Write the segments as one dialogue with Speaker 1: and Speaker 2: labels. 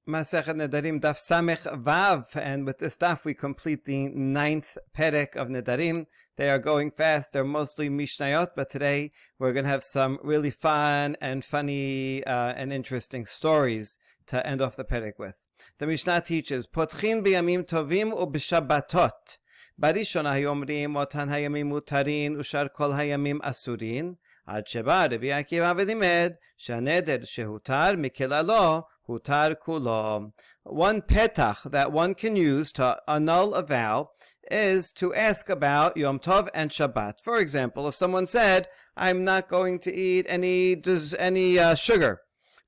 Speaker 1: Masechet Nedarim Daf Samech Vav, and with this daf we complete the 9th perek of Nedarim. They are going fast, they're mostly Mishnayot, but today we're going to have some really fun and funny and interesting stories to end off the perek with. The Mishnah teaches, Potchin b'yamim tovim u'b'shabbatot. Barishona hayomrim otan hayamim mutarin ushar kol hayamim asurin. Ad sheba Rabbi Akiva v'limed shaneder shehutar mikelalo hutar kulo. One petach that one can use to annul a vow is to ask about Yom Tov and Shabbat. For example, if someone said, I'm not going to eat any sugar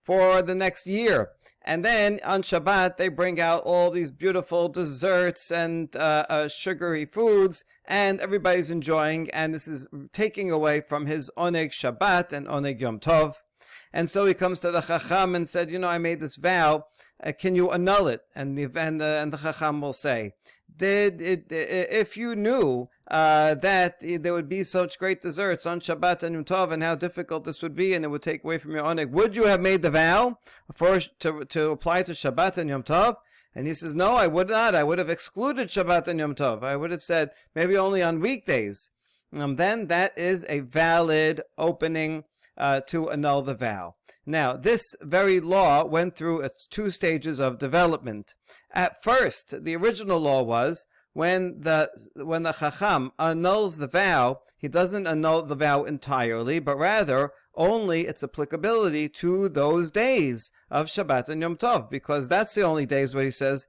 Speaker 1: for the next year, and then on Shabbat they bring out all these beautiful desserts and sugary foods, and everybody's enjoying, and this is taking away from his oneg Shabbat and oneg Yom Tov. And so he comes to the Chacham and said, I made this vow, can you annul it? And the Chacham will say, if you knew that there would be such great desserts on Shabbat and Yom Tov, and how difficult this would be, and it would take away from your oneg, would you have made the vow to apply to Shabbat and Yom Tov? And he says, no, I would not. I would have excluded Shabbat and Yom Tov. I would have said maybe only on weekdays. Then that is a valid opening to annul the vow. Now, this very law went through its 2 stages of development. At first, the original law was when the Chacham annuls the vow, he doesn't annul the vow entirely, but rather only its applicability to those days of Shabbat and Yom Tov, because that's the only days where he says,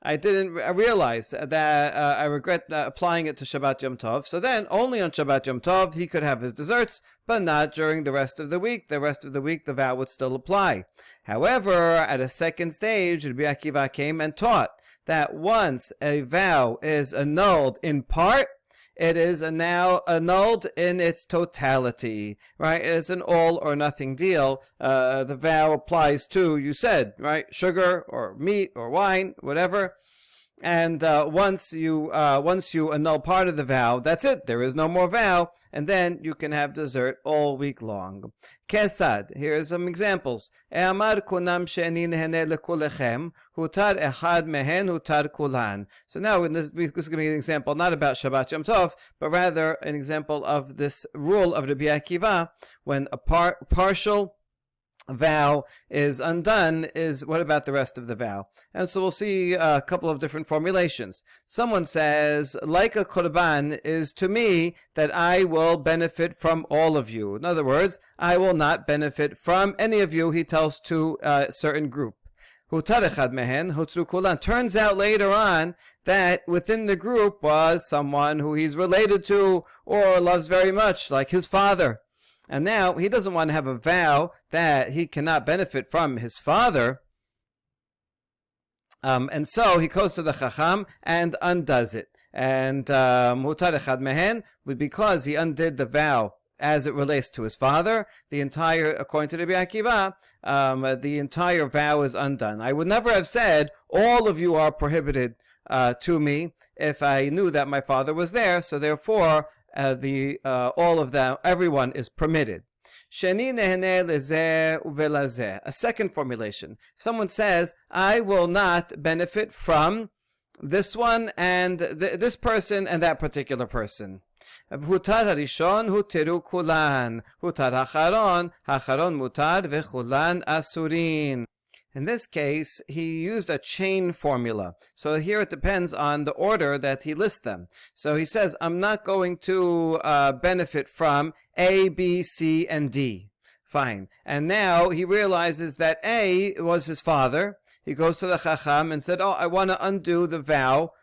Speaker 1: I didn't realize that I regret applying it to Shabbat Yom Tov. So then, only on Shabbat Yom Tov, he could have his desserts, but not during the rest of the week. The rest of the week, the vow would still apply. However, at a second stage, Rabbi Akiva came and taught that once a vow is annulled in part, it is now annulled in its totality, right? It's an all or nothing deal. The vow applies to, you said, right? Sugar or meat or wine, whatever. And once you annul part of the vow, that's it. There is no more vow, and then you can have dessert all week long. Kesad. Here are some examples. E'amar kunam she'eni nehene lekulechem hutar ehad mehen hutar kulan. So now this is going to be an example not about Shabbat Yom Tov, but rather an example of this rule of Rabbi Akiva when a partial vow is undone. Is what about the rest of the vow? And so we'll see a couple of different formulations. Someone says, like a korban is to me that I will benefit from all of you. In other words, I will not benefit from any of you, he tells to a certain group. Hutar echad mehen hutru kulan. Turns out later on that within the group was someone who he's related to or loves very much, like his father. And now he doesn't want to have a vow that he cannot benefit from his father. And so he goes to the Chacham and undoes it. And Mutar echad mehen, because he undid the vow as it relates to his father, according to Rabbi Akiva, the entire vow is undone. I would never have said, all of you are prohibited to me, if I knew that my father was there, so therefore all of them, everyone is permitted. Sheni nehene lezeh uvelazeh. A second formulation. Someone says, I will not benefit from this one and this person and that particular person. Hutar harishon hutiru kulan. Hutar hacharon mutar vechulan asurin. In this case, he used a chain formula. So here it depends on the order that he lists them. So he says, I'm not going to benefit from A, B, C, and D. Fine. And now he realizes that A was his father. He goes to the Chacham and said, I want to undo the vow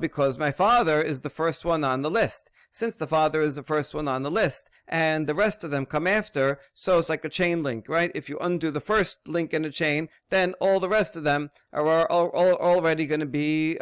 Speaker 1: because my father is the first one on the list. Since the father is the first one on the list, and the rest of them come after, so it's like a chain link, right? If you undo the first link in a chain, then all the rest of them are already going to be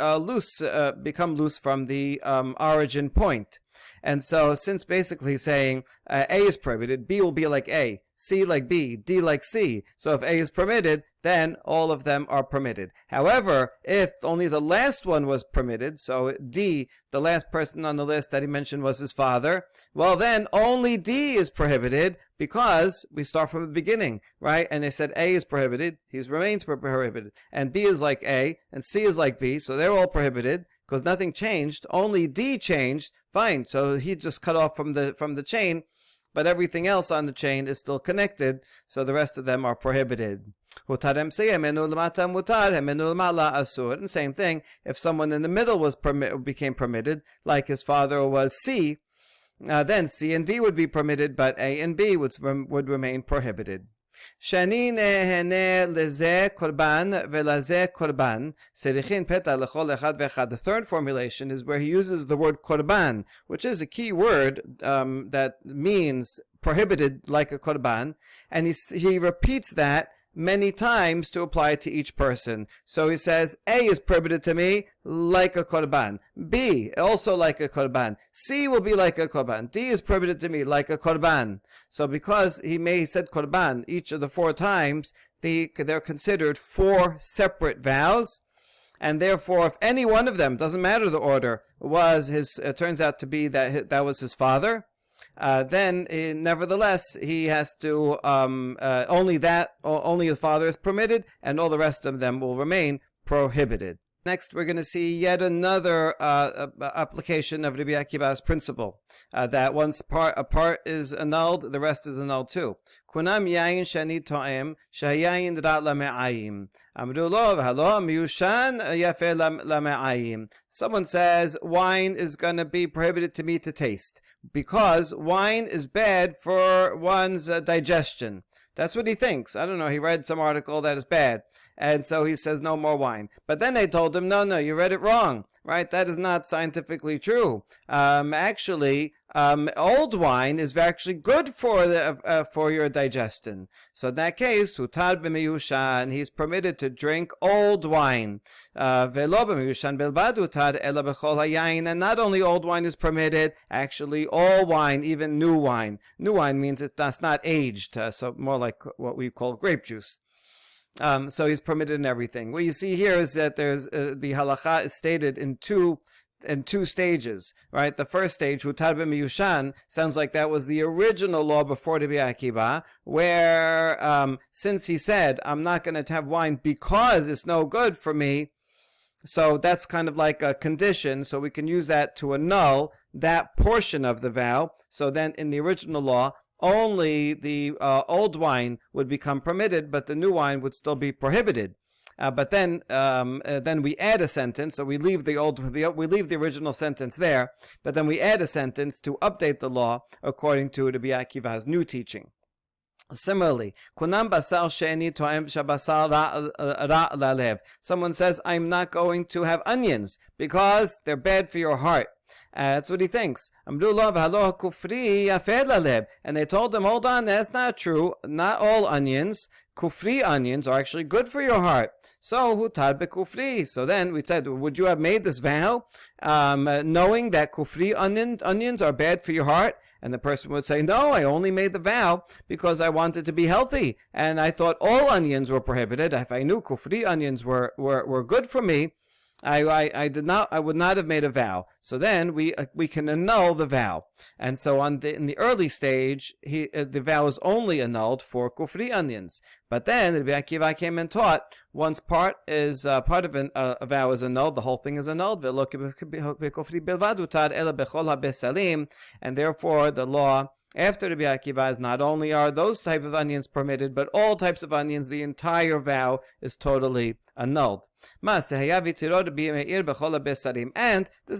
Speaker 1: become loose from the origin point. And so, since basically saying A is prohibited, B will be like A, C like B, D like C. So if A is permitted, then all of them are permitted. However, if only the last one was permitted, so D, the last person on the list that he mentioned was his father, well then only D is prohibited because we start from the beginning, right? And they said A is prohibited, he remains prohibited, and B is like A, and C is like B, so they're all prohibited because nothing changed, only D changed, fine, so he just cut off from the chain, but everything else on the chain is still connected, so the rest of them are prohibited. And same thing, if someone in the middle became permitted, like his father was C, then C and D would be permitted, but A and B would remain prohibited. The third formulation is where he uses the word korban, which is a key word that means prohibited like a korban, and he repeats that many times to apply it to each person. So he says, A is prohibited to me like a korban. B, also like a korban. C will be like a korban. D is prohibited to me like a korban. So because he said korban each of the 4 times, they're considered 4 separate vows. And therefore, if any one of them, doesn't matter the order, turns out to be that was his father, then nevertheless he has to only his father is permitted, and all the rest of them will remain prohibited. Next, we're going to see yet another application of Rabbi Akiva's principle, that once a part is annulled, the rest is annulled too. Kunam yayin shani to'em shayayin ra lame'ayim. Amru lo v'halo miyushan yafe lame'ayim. Someone says wine is going to be prohibited to me to taste because wine is bad for one's digestion. That's what he thinks. I don't know. He read some article that is bad. And so he says no more wine. But then they told him, no, you read it wrong. Right? That is not scientifically true. Actually, old wine is actually good for your digestion. So in that case, hutar b'miyushan, he's permitted to drink old wine. Velo b'miyushan bilbad hutar ela b'chol hayayin. And not only old wine is permitted, actually all wine, even new wine. New wine means that's not aged, so more like what we call grape juice. So he's permitted in everything. What you see here is that there's the halacha is stated in two stages, right? The first stage, hutar b'miyushan, sounds like that was the original law before Rabbi Akiva, where since he said, I'm not going to have wine because it's no good for me, so that's kind of like a condition, so we can use that to annul that portion of the vow. So then in the original law, only the old wine would become permitted, but the new wine would still be prohibited. But then we add a sentence, so we leave the original sentence there, but then we add a sentence to update the law according to Rabbi Akiva's new teaching. Similarly, kunam basar she'eni to'em shabasar ra lalev. Someone says, I'm not going to have onions because they're bad for your heart. That's what he thinks. And they told him, hold on, that's not true. Not all onions. Kufri onions are actually good for your heart. So, hutar bekufri. So then we said, would you have made this vow knowing that kufri onions are bad for your heart? And the person would say, no, I only made the vow because I wanted to be healthy. And I thought all onions were prohibited. If I knew kufri onions were good for me, I would not have made a vow. So then we can annul the vow. And so in the early stage, the vow is only annulled for kufri onions. But then Rabbi Akiva came and taught once part of a vow is annulled, the whole thing is annulled. And therefore the law after Rabbi Akiva is not only are those type of onions permitted, but all types of onions, the entire vow is totally annulled. And this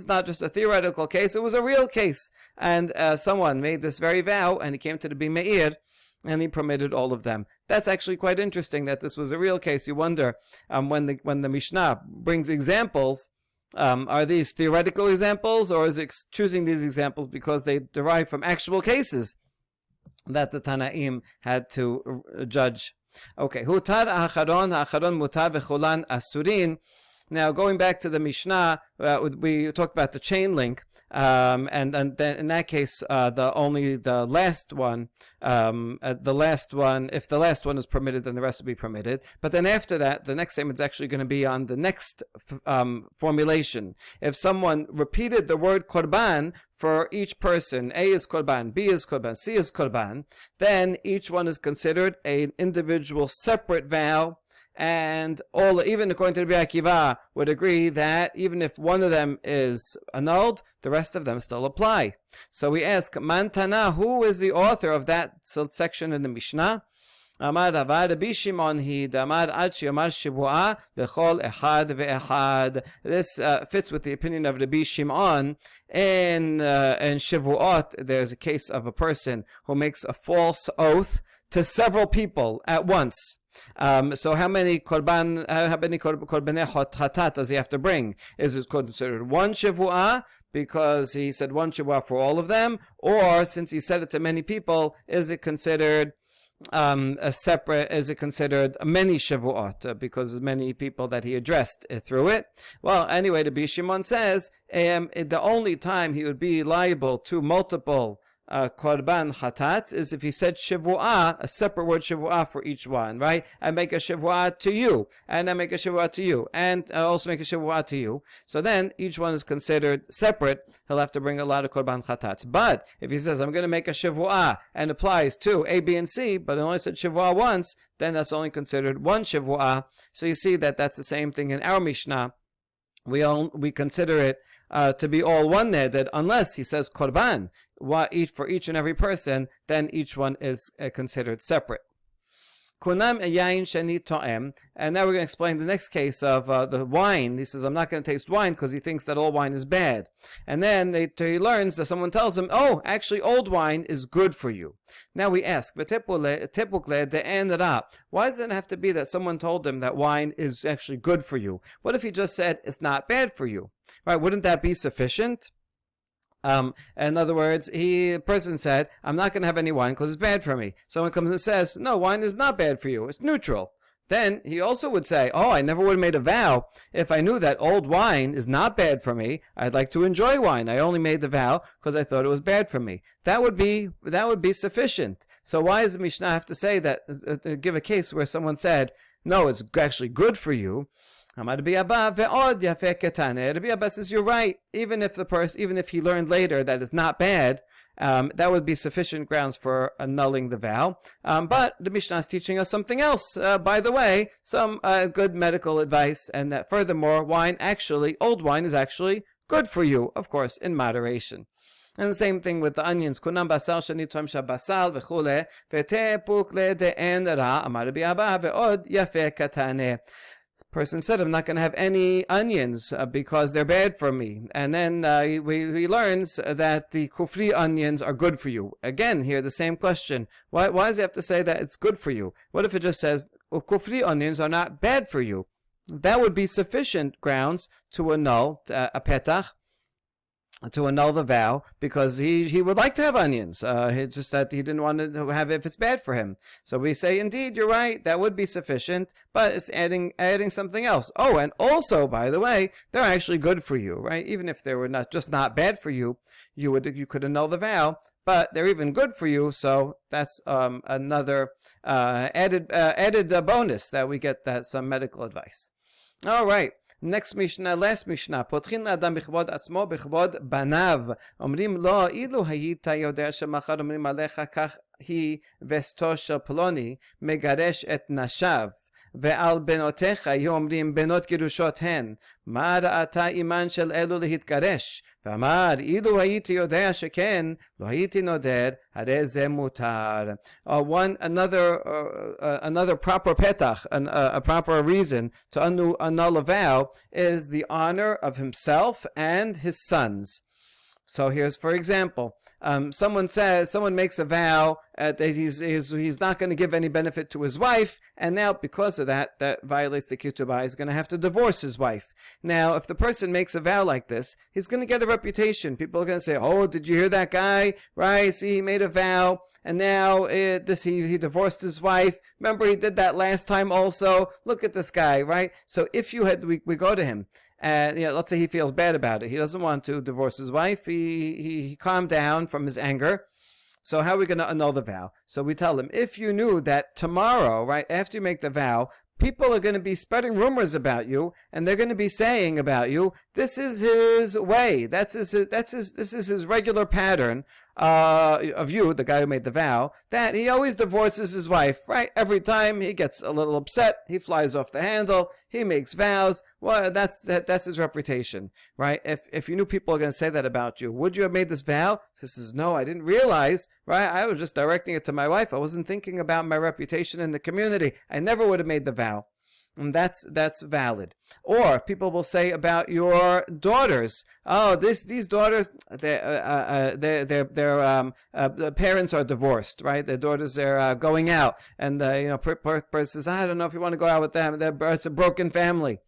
Speaker 1: is not just a theoretical case, it was a real case. And someone made this very vow, and he came to the Meir, and he permitted all of them. That's actually quite interesting that this was a real case. You wonder, when the Mishnah brings examples, are these theoretical examples, or is it choosing these examples because they derive from actual cases that the Tanaim had to judge? Okay, hutar ha'acharon mutar v'chulan asurin. Now, going back to the Mishnah, we talked about the chain link, and then in that case, the last one, if the last one is permitted, then the rest will be permitted. But then after that, the next statement is actually going to be on the next formulation. If someone repeated the word korban for each person, A is korban, B is korban, C is korban, then each one is considered an individual separate vow. And even according to Rabbi Akiva, would agree that even if one of them is annulled, the rest of them still apply. So we ask, Man Tana, who is the author of that section in the Mishnah? Amar Rava Rabbi Shimon hi damar ad sheyomar shivua lechol echad ve'echad. This fits with the opinion of Rabbi Shimon. In Shivuot, there's a case of a person who makes a false oath to several people at once. So how many korbanei hatat does he have to bring? Is it considered one shavua because he said one shavua for all of them, or since he said it to many people, is it considered Is it considered many shavuot because there's many people that he addressed through it? Well, anyway, the Shimon says the only time he would be liable to multiple korban hatats is if he said shivu'ah, a separate word shivu'ah for each one, right? I make a shivu'ah to you, and I make a shivu'ah to you, and I also make a shivu'ah to you. So then each one is considered separate. He'll have to bring a lot of korban hatats. But if he says I'm going to make a shivu'ah and applies to A, B, and C, but I only said shivu'ah once, then that's only considered one shivu'ah. So you see that that's the same thing in our Mishnah. We consider it to be all one neder, unless he says korban for each and every person, then each one is considered separate. Kunam yain sheni to'em, and now we're going to explain the next case of the wine. He says, I'm not going to taste wine because he thinks that all wine is bad. And then he learns that someone tells him, oh, actually old wine is good for you. Now we ask, why does it have to be that someone told him that wine is actually good for you? What if he just said it's not bad for you? Right? Wouldn't that be sufficient? In other words, the person said, I'm not going to have any wine because it's bad for me. Someone comes and says, no, wine is not bad for you. It's neutral. Then he also would say, oh, I never would have made a vow if I knew that old wine is not bad for me. I'd like to enjoy wine. I only made the vow because I thought it was bad for me. That would be sufficient. So why does the Mishnah have to say that, give a case where someone said, no, it's actually good for you? Rabbi Abba says, you're right. Even if he learned later that it's not bad, that would be sufficient grounds for annulling the vow. But the Mishnah is teaching us something else. By the way, some good medical advice, and that furthermore, old wine is actually good for you, of course, in moderation. And the same thing with the onions. Kunam basal shani tom shabasal v'chule v'te pukle de'en ra amar Rabbi Abba ve'od yafeh katane. Person said, I'm not going to have any onions because they're bad for me. And then he learns that the kufri onions are good for you. Again, here the same question. Why does he have to say that it's good for you? What if it just says, kufri onions are not bad for you? That would be sufficient grounds to annul a petach, to annul the vow, because he would like to have onions. Just that he didn't want to have it if it's bad for him. So we say, indeed, you're right, that would be sufficient, but it's adding something else. Oh, and also, by the way, they're actually good for you, right? Even if they were not bad for you, you could annul the vow, but they're even good for you. So that's another added bonus that we get some medical advice. All right. Next Mishnah, last Mishnah. פותחין לאדם בכבוד עצמו, בכבוד בניו. אומרים לו, אילו היית יודע שמחר אומרים עליך כך היא וסתו של פלוני, מגרש את נשיו. ועל בנותיך יהיו אומרים בנות גירושות הן. מה ראתה אימן של אלו להתגרש? ואמר, אילו הייתי יודע שכן, לא הייתי נודר, הרי זה מותר. Another proper petach, a proper reason to annul a vow is the honor of himself and his sons. So here's, for example, someone makes a vow that he's not going to give any benefit to his wife, and now because of that violates the ketubah. He's going to have to divorce his wife. Now, if the person makes a vow like this, he's going to get a reputation. People are going to say, "Oh, did you hear that guy? Right? See, he made a vow, and now he divorced his wife. Remember, he did that last time also. Look at this guy, right?" So if we go to him, and let's say he feels bad about it. He doesn't want to divorce his wife. He calmed down from his anger. So how are we going to annul the vow? So we tell him, if you knew that tomorrow, right after you make the vow, people are going to be spreading rumors about you, and they're going to be saying about you, this is his way. This is his regular pattern of you, the guy who made the vow, that he always divorces his wife, right? Every time he gets a little upset, he flies off the handle, he makes vows. Well, that's his reputation, right? If you knew people are going to say that about you, would you have made this vow? He says, no, I didn't realize, right? I was just directing it to my wife. I wasn't thinking about my reputation in the community. I never would have made the vow. And that's valid. Or people will say about your daughters, oh, these daughters, their parents are divorced, right? Their daughters are going out, and person says, I don't know if you want to go out with them. It's a broken family.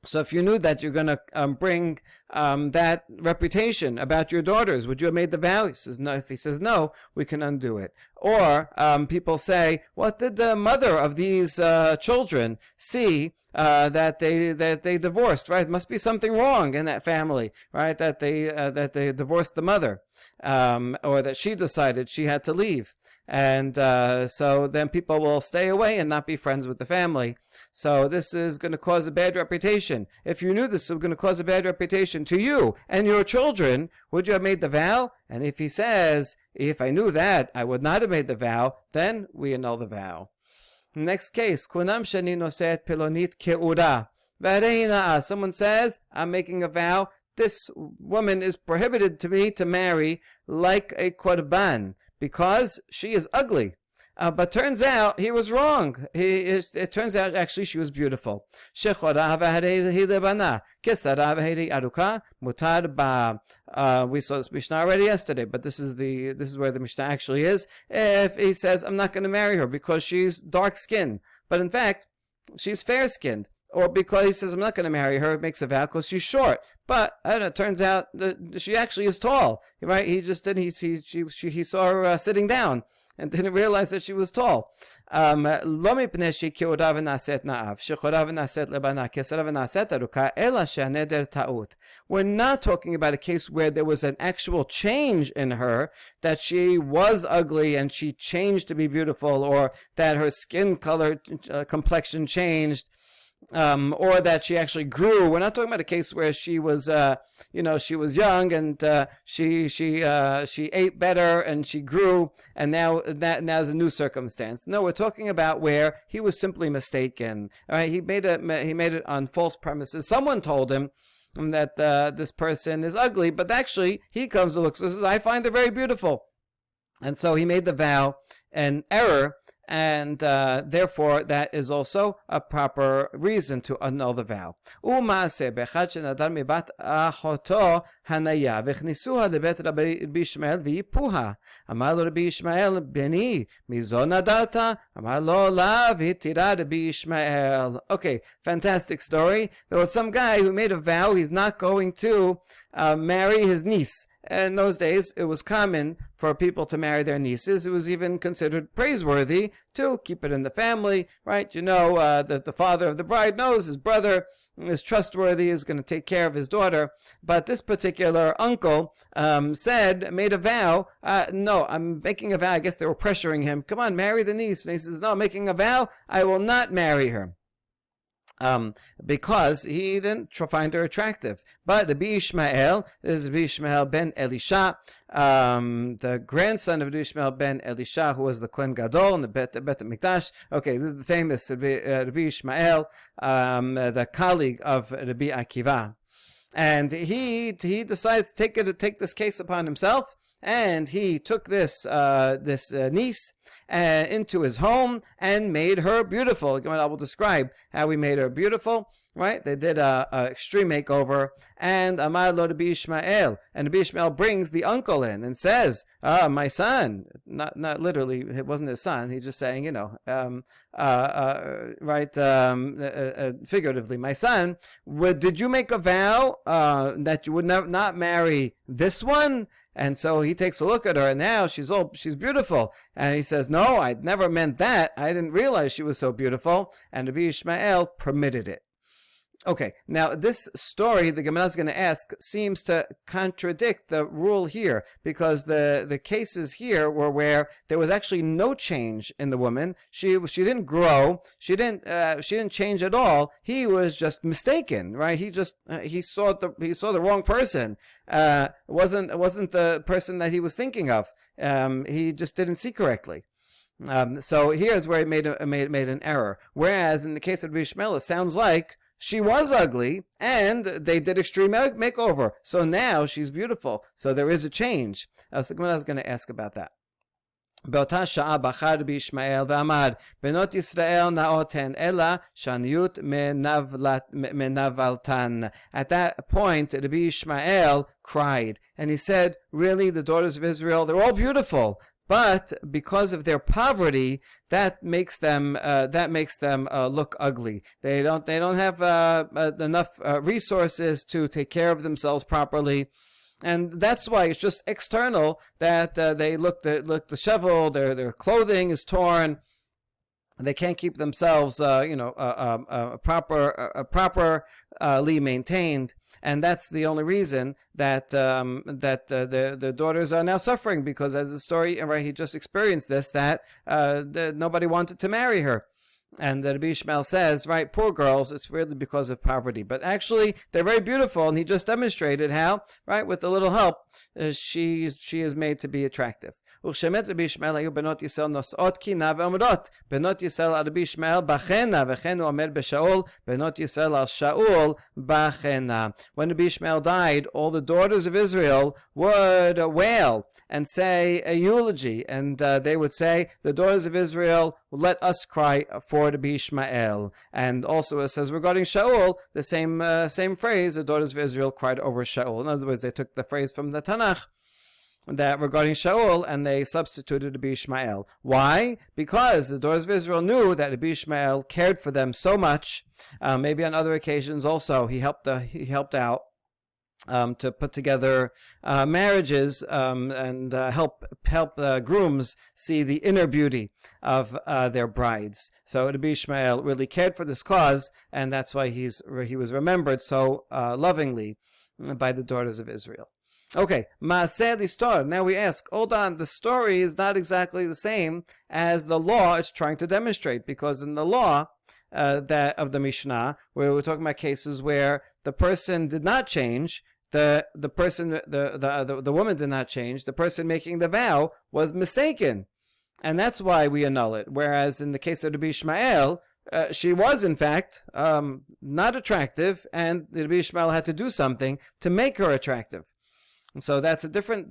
Speaker 1: So if you knew that you're going to bring that reputation about your daughters, would you have made the vow? He says no. If he says no, we can undo it. Or people say, what did the mother of these children see that they divorced? Right? Must be something wrong in that family, right? That they divorced the mother, or that she decided she had to leave, and so then people will stay away and not be friends with the family. So this is going to cause a bad reputation. If you knew this was going to cause a bad reputation to you and your children, would you have made the vow? And if he says, if I knew that, I would not have made the vow, then we annul the vow. Next case, kunam shani noset pelonit keura. Someone says, I'm making a vow. This woman is prohibited to me to marry like a korban because she is ugly. But turns out he was wrong. It turns out actually she was beautiful. We saw this Mishnah already yesterday, but this is where the Mishnah actually is. If he says, I'm not going to marry her because she's dark skinned, but in fact she's fair skinned, or because he says I'm not going to marry her, makes a vow because she's short, but I don't know, it turns out that she actually is tall, right? He just didn't. He saw her sitting down and didn't realize that she was tall. We're not talking about a case where there was an actual change in her, that she was ugly and she changed to be beautiful, or that her skin color complexion changed, or that she actually grew. We're not talking about a case where she was, she was young and she ate better and she grew, and now is a new circumstance. No, we're talking about where he was simply mistaken. All right, he made it on false premises. Someone told him that this person is ugly, but actually he comes and looks and says, I find her very beautiful, and so he made the vow an error. And therefore, that is also a proper reason to annul the vow. Okay, fantastic story. There was some guy who made a vow he's not going to marry his niece. In those days, it was common for people to marry their nieces. It was even considered praiseworthy to keep it in the family, right? That the father of the bride knows his brother is trustworthy, is going to take care of his daughter. But this particular uncle made a vow. No, I'm making a vow. I guess they were pressuring him. Come on, marry the niece. And he says, no, I'm making a vow. I will not marry her. Because he didn't find her attractive. But Rabbi Ishmael, this is Rabbi Ishmael ben Elisha, the grandson of Rabbi Ishmael ben Elisha, who was the Kohen Gadol in the Bet HaMikdash. Okay, this is the famous Rabbi Ishmael, the colleague of Rabbi Akiva. And he decided to take this case upon himself, and he took this niece, into his home and made her beautiful. I will describe how we made her beautiful. Right? They did a extreme makeover, and Amar lo Rabbi Ishmael, and Rabbi Ishmael brings the uncle in and says, my son, not literally, it wasn't his son, he's just saying, figuratively, my son, did you make a vow that you would not marry this one? And so he takes a look at her, and now she's beautiful. And he says, no, I never meant that. I didn't realize she was so beautiful. And Rabbi Ishmael permitted it. Okay, now this story, the Gemara is going to ask, seems to contradict the rule here, because the cases here were where there was actually no change in the woman. She didn't grow. She didn't change at all. He was just mistaken, right? He saw the wrong person. It wasn't the person that he was thinking of. He just didn't see correctly. So here's where he made an error. Whereas in the case of Rabbi Ishmael, it sounds like she was ugly, and they did extreme makeover. So now she's beautiful. So there is a change. So I was going to ask about that. באותה שעה בחר רבי ישמעאל ואמר, בנות ישראל נאות הן, אלא שעניות מנבלתן. At that point, Rabbi Ishmael cried, and he said, really, the daughters of Israel, they're all beautiful. But because of their poverty, that makes them look ugly. They don't have enough resources to take care of themselves properly, and that's why it's just external that they look disheveled. Their clothing is torn. They can't keep themselves, properly maintained. And that's the only reason that the daughters are now suffering, because as the story, right, he just experienced this, that nobody wanted to marry her. And Rabbi Ishmael says, right, poor girls, it's really because of poverty. But actually, they're very beautiful, and he just demonstrated how, right, with a little help, she is made to be attractive. וכשמת רבי ישמעאל היו בנות ישראל נושאות קינה ואומרות, בנות ישראל על רבי ישמעאל בחנה, וכן הוא אומר בשאול, בנות ישראל על שאול בחנה. When Rabbi Ishmael died, all the daughters of Israel would wail and say a eulogy, and they would say, the daughters of Israel, let us cry for Rabbi Ishmael. And also it says regarding Shaul, the same phrase, the daughters of Israel cried over Shaul. In other words, they took the phrase from the Tanakh that regarding Shaul, and they substituted Rabbi Ishmael. Why? Because the daughters of Israel knew that Rabbi Ishmael cared for them so much. Maybe on other occasions also he helped out to put together marriages and help grooms see the inner beauty of their brides. So Rabbi Ishmael really cared for this cause, and that's why he was remembered so lovingly by the daughters of Israel. Okay, Maaseh Listor. Now we ask, hold on, the story is not exactly the same as the law it's trying to demonstrate, because in the law that of the Mishnah, where we're talking about cases where the person did not change, the woman did not change, the person making the vow was mistaken, and that's why we annul it. Whereas in the case of Rabbi Ishmael, she was in fact not attractive, and Rabbi Ishmael had to do something to make her attractive. And so that's a different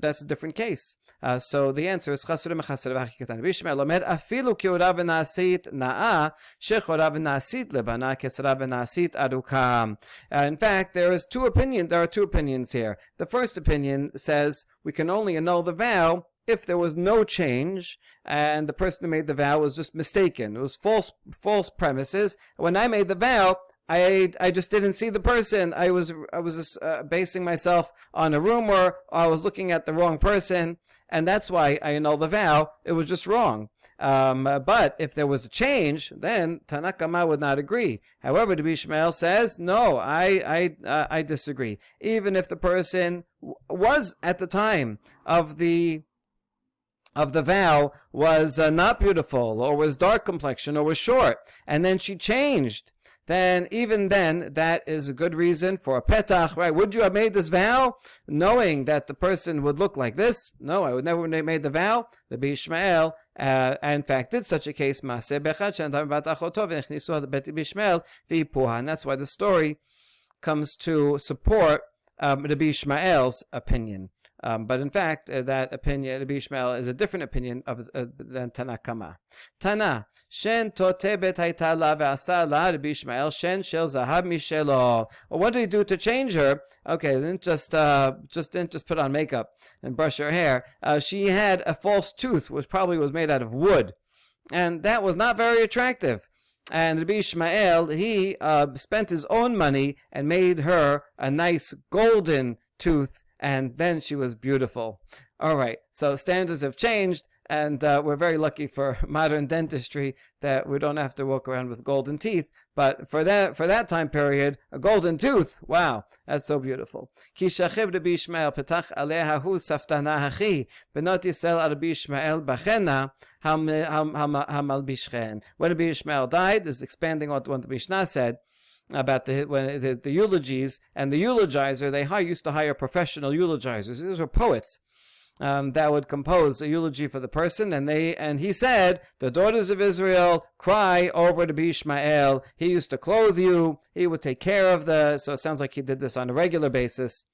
Speaker 1: case. So the answer is chasur mechasur v'achikatan. Rabbi Ishmael omer afilu ki ora v'naasit na'a shechora v'naasit lebana kesara v'naasit aruka. In fact, there are two opinions here. The first opinion says we can only annul the vow if there was no change and the person who made the vow was just mistaken. It was false premises. When I made the vow, I just didn't see the person. I was just basing myself on a rumor. I was looking at the wrong person, and that's why I annulled the vow. It was just wrong. But if there was a change, then Tanakama would not agree. However, Rabbi Ishmael says, no, I disagree. Even if the person was at the time of the vow was not beautiful, or was dark complexion, or was short, and then she changed, then even then that is a good reason for a petach, right? Would you have made this vow knowing that the person would look like this? No, I would never have made the vow. Rabbi Ishmael in fact did such a case, and that's why the story comes to support Rabbi Ishmael's opinion. But in fact, that opinion, Rabbi Ishmael, is a different opinion than Tanakama. Tana, Shen totebet hayta la ve'asa la Rabbi Ishmael, Shen shel zahab mishelo. Well, what did he do to change her? Okay, didn't just put on makeup and brush her hair. She had a false tooth, which probably was made out of wood. And that was not very attractive. And Rabbi Ishmael, he spent his own money and made her a nice golden tooth, and then she was beautiful. All right, so standards have changed, and we're very lucky for modern dentistry that we don't have to walk around with golden teeth. But for that time period, a golden tooth, wow, that's so beautiful. Ki shachiv Rabbi Ishmael petach aleha hu saftana hachi benot Yisrael Rabbi Ishmael bachena hamalbishchen. When Rabbi Ishmael died, this is expanding on what the Mishnah said about the eulogies, and the eulogizer, they used to hire professional eulogizers. These were poets that would compose a eulogy for the person, and he said, the daughters of Israel cry over to Ishmael. He used to clothe you. He would take care of so it sounds like he did this on a regular basis.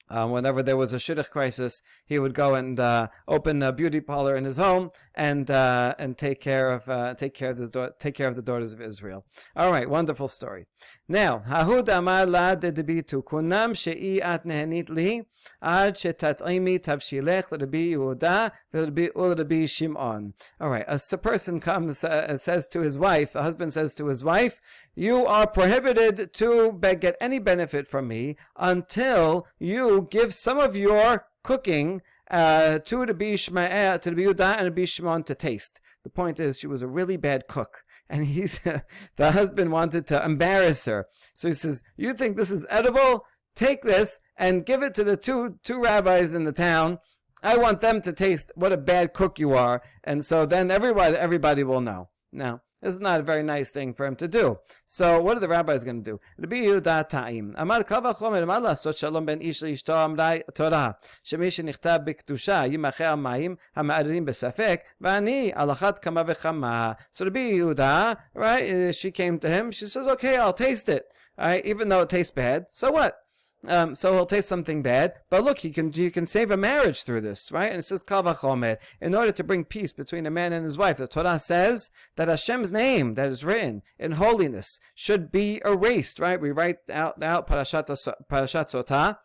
Speaker 1: Whenever there was a shidduch crisis, he would go and open a beauty parlor in his home and take care of the daughters of Israel. All right, wonderful story. Now, Hahud amar la dedebitu kunam she'iat nehenit li ad shetat'imi tabshilech l'Rabbi Yehuda v'Rabbi Shimon. All right, a person comes and says to his wife, a husband says to his wife, you are prohibited to get any benefit from me until you give some of your cooking to Rabbi Ishmael, to Rabbi Yehuda and Rabbi Shimon to taste. The point is, she was a really bad cook, and the husband wanted to embarrass her. So he says, you think this is edible? Take this and give it to the two rabbis in the town. I want them to taste what a bad cook you are, and so then everybody will know. Now, this is not a very nice thing for him to do. So what are the rabbis going to do? Rabbi Yehuda ta'im. Amar kal v'chomer ma lasot shalom ben ish le'ishto amrei Torah. Shemi shenichtav b'kedusha yimacher mayim hama'arerim b'safek v'ani alachat kama v'chama. So Rabbi Yehuda, right, she came to him. She says, okay, I'll taste it. All right, even though it tastes bad. So what? So he'll taste something bad, but look, you can save a marriage through this, right? And it says kal v'chomer, in order to bring peace between a man and his wife. The Torah says that Hashem's name that is written in holiness should be erased, right? We write out Parashat Sotah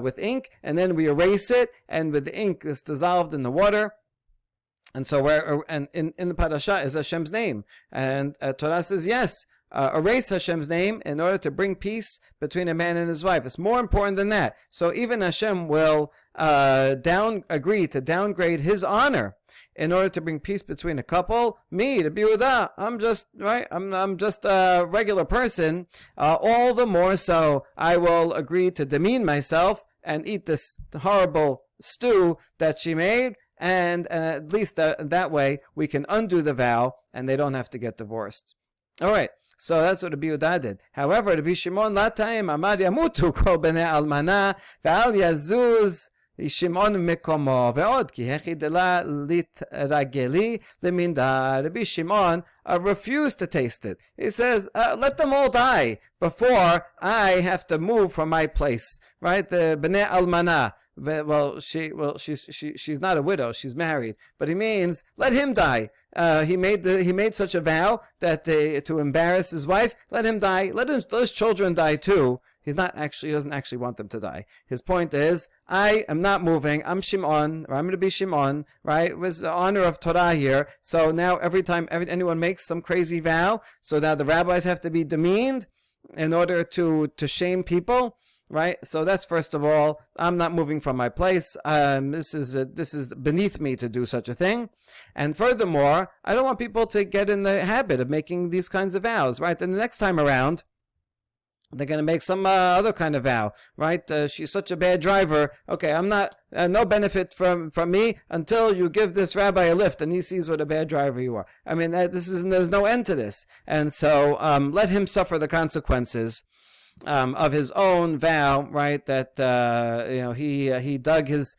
Speaker 1: with ink, and then we erase it, and with the ink it's dissolved in the water. And so in the parasha is Hashem's name, and Torah says yes. Erase Hashem's name in order to bring peace between a man and his wife. It's more important than that. So even Hashem will agree to downgrade His honor in order to bring peace between a couple. Me, Rabbi Yehuda, I'm just a regular person. All the more so, I will agree to demean myself and eat this horrible stew that she made. And at least that way we can undo the vow, and they don't have to get divorced. All right. So that's what Rabbi Yehuda did. However, Rabbi Shimon latayim amar yamutu kol bnei almana ve'al yazuz Shimon mekomo ve'od ki hechi dela litrageli leminda. Rabbi Shimon refused to taste it. He says, let them all die before I have to move from my place. Right? The bnei almana. Well, she's not a widow. She's married. But he means let him die. He made such a vow that to embarrass his wife. Let him die. Let his children die too. He doesn't actually want them to die. His point is, I am not moving. I'm Shimon, or I'm going to be Shimon, right? It was the honor of Torah here. So now every time anyone makes some crazy vow, so now the rabbis have to be demeaned in order to shame people. Right, so that's first of all. I'm not moving from my place. This is beneath me to do such a thing, and furthermore, I don't want people to get in the habit of making these kinds of vows. Right, then the next time around, they're going to make some other kind of vow. Right, she's such a bad driver. Okay, I'm not no benefit from me until you give this rabbi a lift, and he sees what a bad driver you are. I mean, there's no end to this, and so let him suffer the consequences. of his own vow, right? That he dug his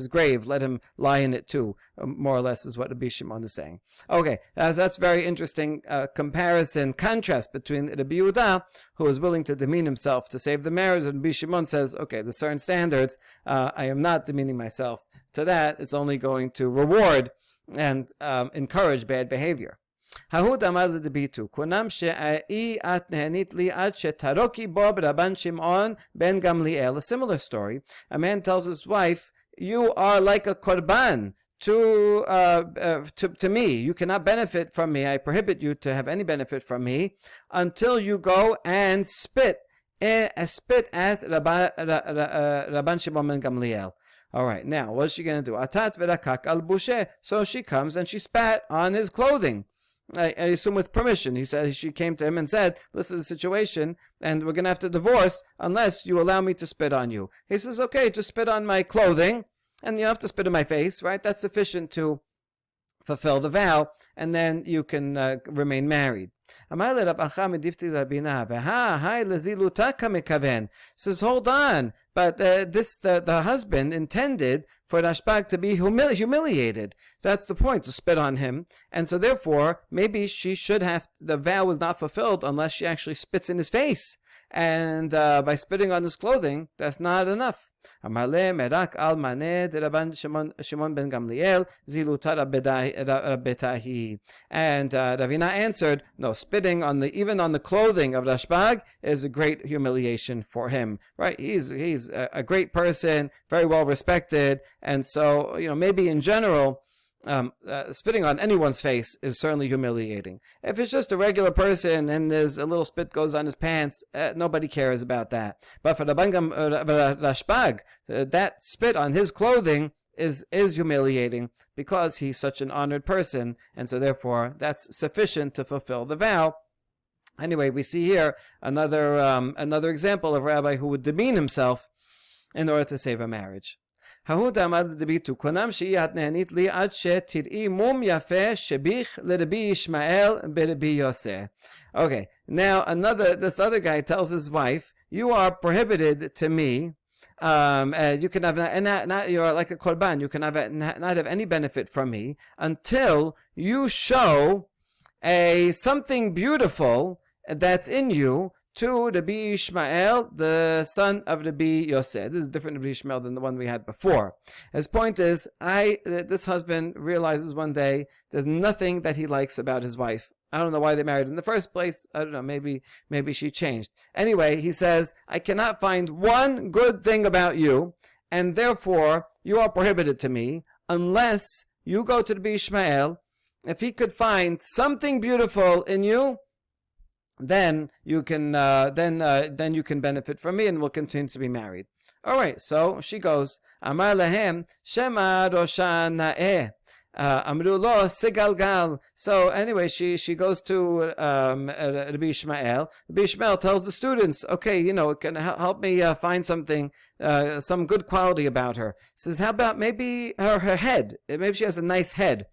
Speaker 1: grave. Let him lie in it too. More or less is what Rabbi Shimon is saying. Okay, that's very interesting contrast between Rabbi Yehuda, who is willing to demean himself to save the marriage, and Rabbi Shimon says, okay, there's certain standards. I am not demeaning myself to that. It's only going to reward and encourage bad behavior. ההוד אמר לדביתו, כונם שהאי את נהנית לי עד שתרוקי בו ברבן שמעון ben Gamliel. A similar story. A man tells his wife, you are like a korban to me. You cannot benefit from me. I prohibit you to have any benefit from me until you go and spit at Rabban Shimon ben Gamliel. All right, now what's she going to do? Atat v'rakak al bushe. So she comes and she spat on his clothing. I assume with permission. He said she came to him and said, "This is the situation, and we're going to have to divorce unless you allow me to spit on you." He says, "Okay, just spit on my clothing, and you have to spit in my face, right? That's sufficient to fulfill the vow, and then you can remain married." Says, hold on, but the husband intended for Rashbag to be humiliated. So that's the point, to spit on him, and so therefore maybe she should have. The vow was not fulfilled unless she actually spits in his face, and by spitting on his clothing, that's not enough. Amale merak al maneh de Rabban Shimon ben Gamliel ziluta rabbetahi. And Ravina answered, no, spitting on even on the clothing of Rashbag is a great humiliation for him. Right? He's a great person, very well respected, and so maybe in general, spitting on anyone's face is certainly humiliating. If it's just a regular person and there's a little spit goes on his pants, nobody cares about that. But for the Rashbag, that spit on his clothing is humiliating because he's such an honored person, and so therefore that's sufficient to fulfill the vow. Anyway, we see here another example of a rabbi who would demean himself in order to save a marriage. ההוד אמר לדביתו, כונם שהיא את נהנית לי עד שתראי מום יפה שביך לרבי ישמעאל ברבי יוסי. Okay, now this other guy tells his wife, you are prohibited to me. You can have not you are like a korban. You can not have any benefit from me until you show something beautiful that's in you to Rabbi Ishmael, the son of Rabbi Yosef. This is different Rabbi Ishmael than the one we had before. His point is, this husband realizes one day there's nothing that he likes about his wife. I don't know why they married in the first place. I don't know, maybe she changed. Anyway, he says, I cannot find one good thing about you, and therefore you are prohibited to me unless you go to Rabbi Ishmael. If he could find something beautiful in you, then you can benefit from me, and we'll continue to be married. All right, so she goes. Amar lahem shema roshan na'eh. Amru lo sigalgal. So anyway, she goes to Rabbi Ishmael. Rabbi Ishmael tells the students, okay, can help me find something, some good quality about her. Says, how about maybe her head? Maybe she has a nice head.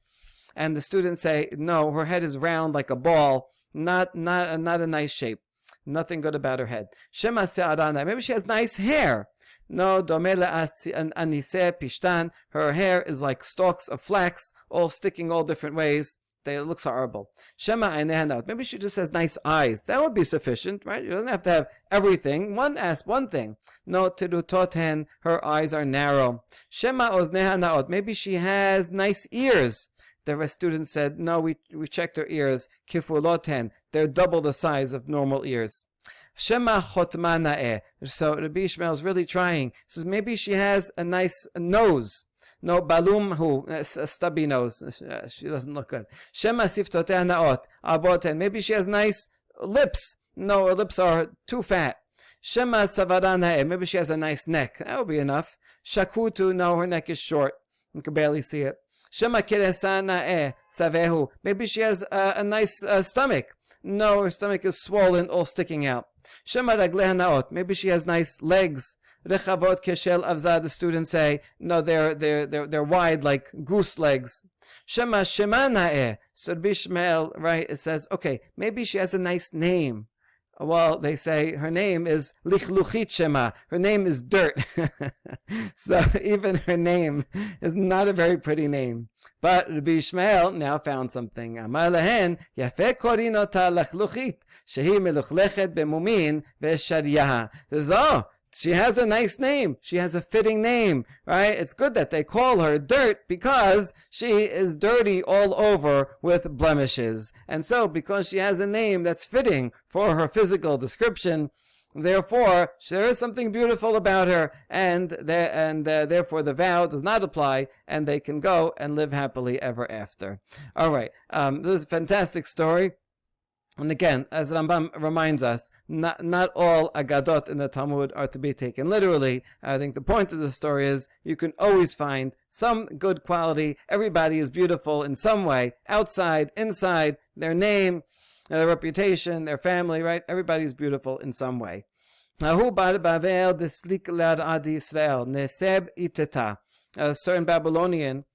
Speaker 1: And the students say, no, her head is round like a ball. Not a nice shape. Nothing good about her head. Shema se'arana. Maybe she has nice hair. No, domela anise pishtan. Her hair is like stalks of flax, all sticking all different ways. It looks horrible. Shema einehanot. Maybe she just has nice eyes. That would be sufficient, right? You don't have to have everything. One thing. No, tirutoten. Her eyes are narrow. Shema oznehanaot. Maybe she has nice ears. The students said, no, we checked her ears. Kifuloten. They're double the size of normal ears. Shema chotma na'eh. So Rabbi Ishmael is really trying. He says, maybe she has a nice nose. No, balum a stubby nose. She doesn't look good. Shema siftotea na'ot. Aboten. Maybe she has nice lips. No, her lips are too fat. Shema savara na'eh. Maybe she has a nice neck. That would be enough. Shakutu. No, her neck is short. You can barely see it. Shema kiresana savehu. Maybe she has a nice stomach. No, her stomach is swollen, all sticking out. Shema ragleha naot. Maybe she has nice legs. Rechavot keshel avza. The students say, no, they're wide like goose legs. Shema shema na'eh. So Rabbi Ishmael, right, it says, okay, maybe she has a nice name. Well, they say her name is Lichluchit Shema. Her name is Dirt. So even her name is not a very pretty name. But Rabbi Ishmael now found something. Amar lahen, Yafeh korin ota Lichluchit, shehi meluchlechet bemumin ve'shariyah. Says, oh, she has a nice name. She has a fitting name, right? It's good that they call her Dirt because she is dirty all over with blemishes. And so, because she has a name that's fitting for her physical description, therefore, there is something beautiful about her, and therefore the vow does not apply, and they can go and live happily ever after. All right, this is a fantastic story. And again, as Rambam reminds us, not all agadot in the Talmud are to be taken literally. I think the point of the story is you can always find some good quality. Everybody is beautiful in some way, outside, inside, their name, their reputation, their family, right? Everybody is beautiful in some way. A certain Babylonian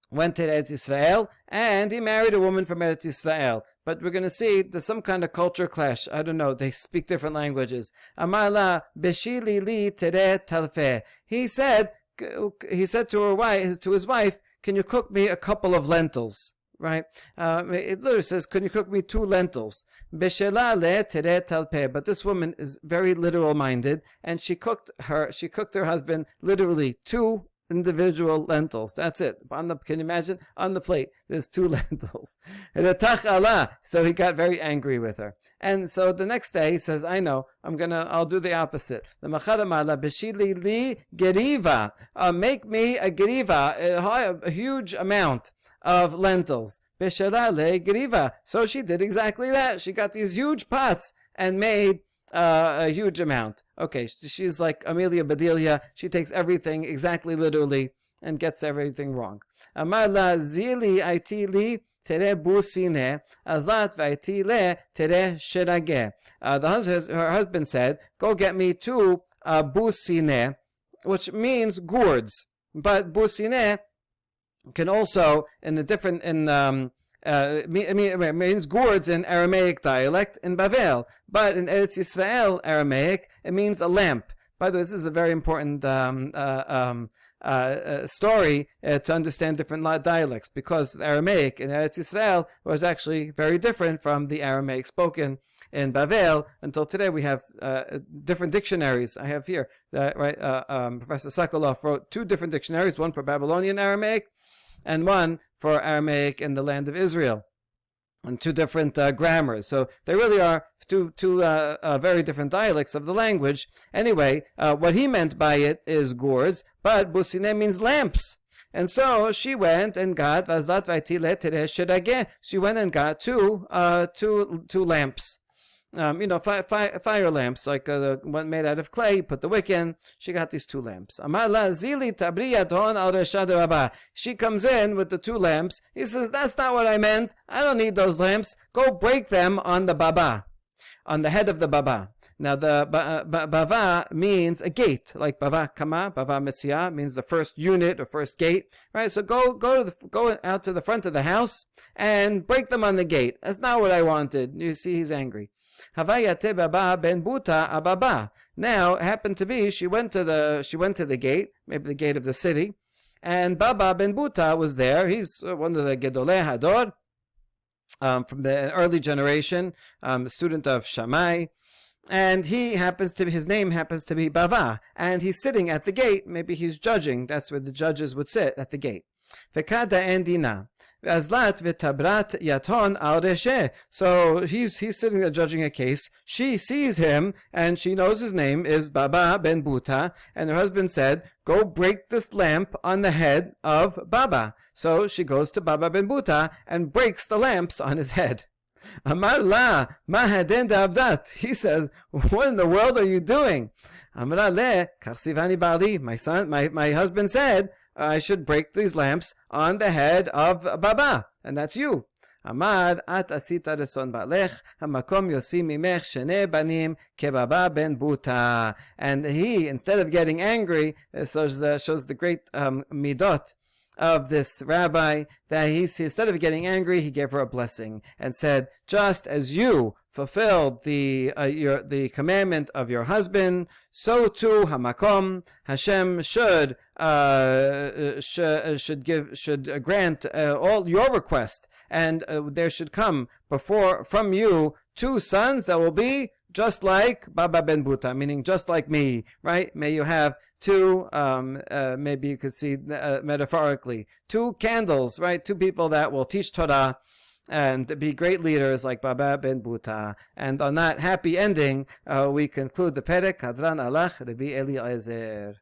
Speaker 1: went to Eretz Yisrael, and he married a woman from Eretz Yisrael. But we're going to see there's some kind of culture clash. I don't know. They speak different languages. Amar beshili li tere talfeh. He said to his wife, can you cook me a couple of lentils? Right? It literally says, can you cook me 2 lentils? Beshela le tere talpeh. But this woman is very literal minded, and she cooked her husband literally 2 individual lentils. That's it. Can you imagine? On the plate, there's 2 lentils. So he got very angry with her. And so the next day he says, I'll do the opposite. Make me a geriva, a huge amount of lentils. So she did exactly that. She got these huge pots and made a huge amount. Okay, she's like Amelia Bedelia. She takes everything exactly literally and gets everything wrong. Amar la zili aiti li tere busine azlat vaiti le tere sherage. Her husband said, go get me 2 busine, which means gourds. But busine can also, it means gourds in Aramaic dialect in Bavel, but in Eretz Yisrael Aramaic it means a lamp. By the way, this is a very important story to understand different dialects, because Aramaic in Eretz Yisrael was actually very different from the Aramaic spoken in Bavel. Until today, we have different dictionaries. I have here, Professor Sokolov wrote 2 different dictionaries, one for Babylonian Aramaic and one for Aramaic in the land of Israel, and 2 different grammars. So there really are two very different dialects of the language. Anyway, what he meant by it is gourds, but busine means lamps. And so she went and got she went and got 2 lamps. Fire lamps, like the one made out of clay. You put the wick in. She got these 2 lamps. She comes in with the 2 lamps. He says, that's not what I meant. I don't need those lamps. Go break them on the baba, on the head of the baba. Now the bava means a gate, like bava kama, bava metzia means the first unit or first gate, right? So go out to the front of the house and break them on the gate. That's not what I wanted. You see, he's angry. Havayate baba ben buta ababa. Now it happened to be she went to the gate, maybe the gate of the city, and Baba ben Buta was there. He's one of the Gedolei Hador from the early generation, a student of Shammai, and his name happens to be Bava, and he's sitting at the gate. Maybe he's judging. That's where the judges would sit, at the gate. Vekada endina. Azlat v'tabrat yaton al reshe. So he's sitting there judging a case. She sees him, and she knows his name is Baba ben Buta, and her husband said, go break this lamp on the head of Baba. So she goes to Baba ben Buta and breaks the lamps on his head. Amar la mahaden davdat. He says, what in the world are you doing? Amar le karsivani bali. My husband said, I should break these lamps on the head of Baba, and that's you. Amar at asita reson balech hamakom yosi mimech shene banim kebaba ben buta. And he, instead of getting angry, shows the great midot of this rabbi, that instead of getting angry, he gave her a blessing and said, just as you fulfilled the commandment of your husband, so too Hamakom, Hashem should grant all your request, and there should come from you 2 sons that will be just like Baba Ben Buta, meaning just like me, right? May you have 2, maybe you could see metaphorically, 2 candles, right? 2 people that will teach Torah and be great leaders like Baba Ben Buta. And on that happy ending, we conclude the Perek. Hadran Alach Rabbi Eliezer.